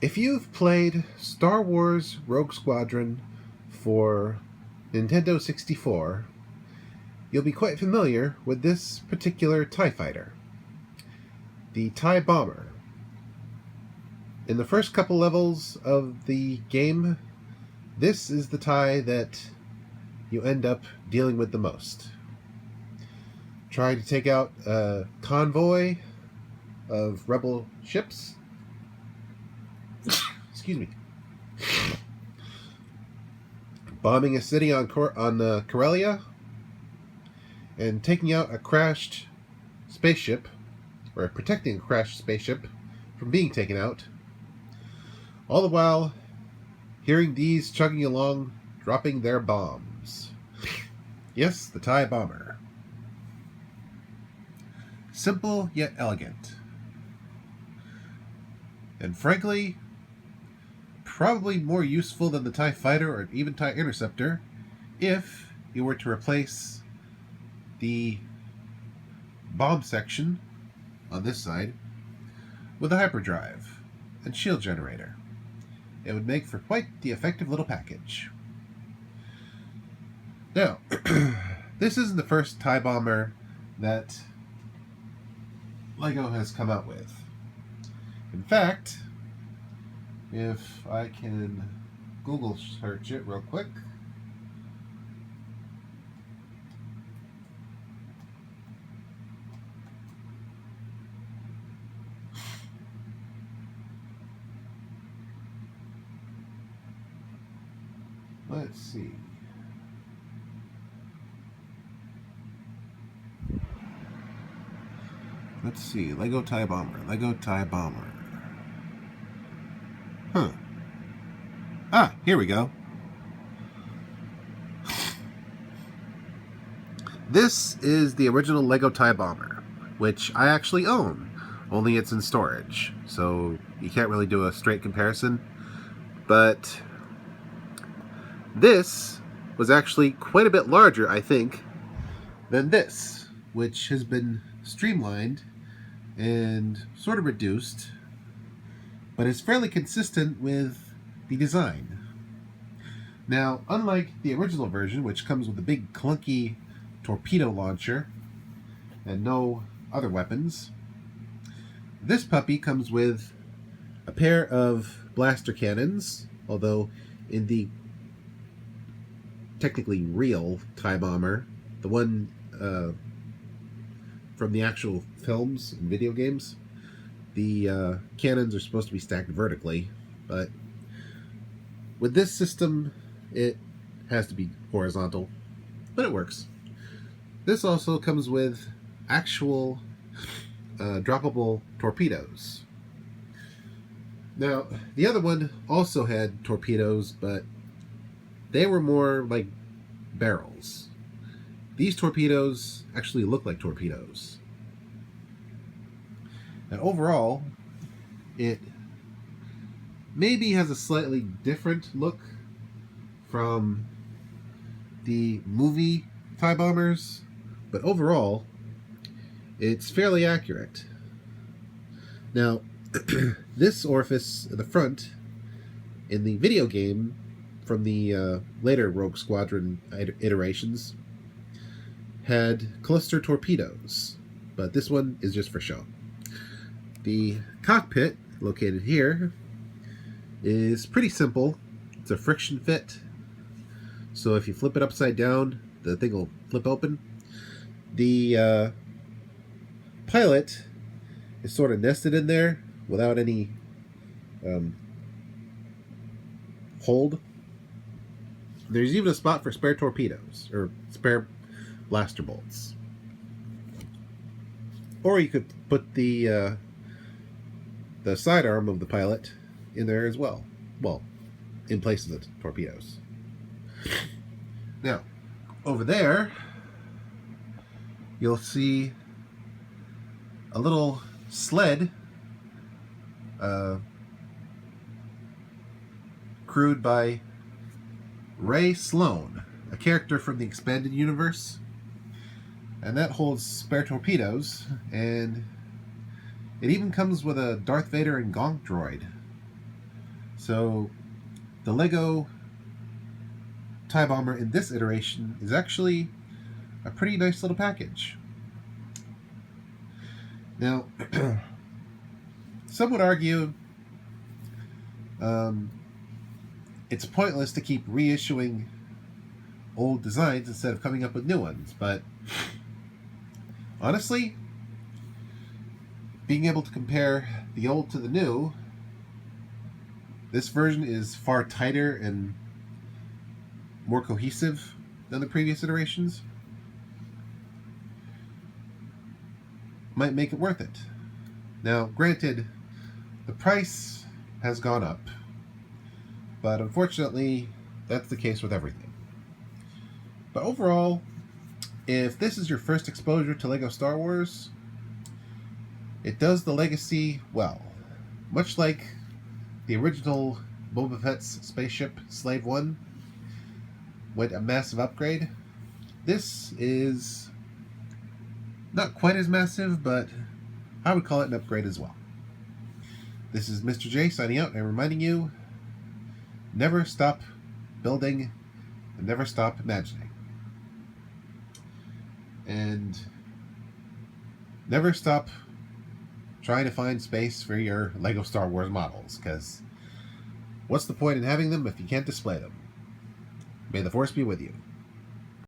If you've played Star Wars Rogue Squadron for Nintendo 64, you'll be quite familiar with this particular TIE fighter, the TIE Bomber. In the first couple levels of the game, this is the TIE that you end up dealing with the most. Trying to take out a convoy of rebel ships. Excuse me. Bombing a city on Corellia, and taking out a crashed spaceship, or protecting a crashed spaceship from being taken out. All the while, hearing these chugging along, dropping their bombs. Yes, the TIE Bomber. Simple yet elegant. And frankly, probably more useful than the TIE Fighter or even TIE Interceptor if you were to replace the bomb section on this side with a hyperdrive and shield generator. It would make for quite the effective little package. Now, this isn't the first TIE Bomber that LEGO has come out with. In fact, if I can Google search it real quick. Let's see. Let's see. Lego TIE Bomber. Lego TIE Bomber. Huh. Ah, here we go. This is the original Lego TIE Bomber, which I actually own, only it's in storage, so you can't really do a straight comparison. But this was actually quite a bit larger, I think, than this, which has been streamlined and sort of reduced, but is fairly consistent with the design. Now, unlike the original version, which comes with a big clunky torpedo launcher and no other weapons, this puppy comes with a pair of blaster cannons, although in the technically real TIE Bomber, the one from the actual films and video games, the cannons are supposed to be stacked vertically, but with this system it has to be horizontal, but it works. This also comes with actual droppable torpedoes. Now, the other one also had torpedoes, but they were more like barrels. These torpedoes actually look like torpedoes. And overall, it maybe has a slightly different look from the movie TIE Bombers, but overall, it's fairly accurate. Now, this orifice at the front in the video game from the later Rogue Squadron iterations had cluster torpedoes, but this one is just for show. The cockpit, located here, is pretty simple. It's a friction fit, so if you flip it upside down, the thing will flip open. The pilot is sort of nested in there without any hold. There's even a spot for spare torpedoes, or spare blaster bolts. Or you could put the sidearm of the pilot in there as well. Well, in place of the torpedoes. Now, over there, you'll see a little sled crewed by Ray Sloan, a character from the expanded universe, and that holds spare torpedoes, and It even comes with a Darth Vader and Gonk droid. So the Lego TIE Bomber in this iteration is actually a pretty nice little package. Now, some would argue it's pointless to keep reissuing old designs instead of coming up with new ones, but honestly, being able to compare the old to the new, this version is far tighter and more cohesive than the previous iterations. Might make it worth it. Now, granted, the price has gone up, but unfortunately, that's the case with everything. But overall, if this is your first exposure to LEGO Star Wars, it does the legacy well. Much like the original Boba Fett's spaceship, Slave One, went a massive upgrade, this is not quite as massive, but I would call it an upgrade as well. This is Mr. J signing out and reminding you, never stop building and never stop imagining. And never stop trying to find space for your LEGO Star Wars models, because what's the point in having them if you can't display them? May the Force be with you.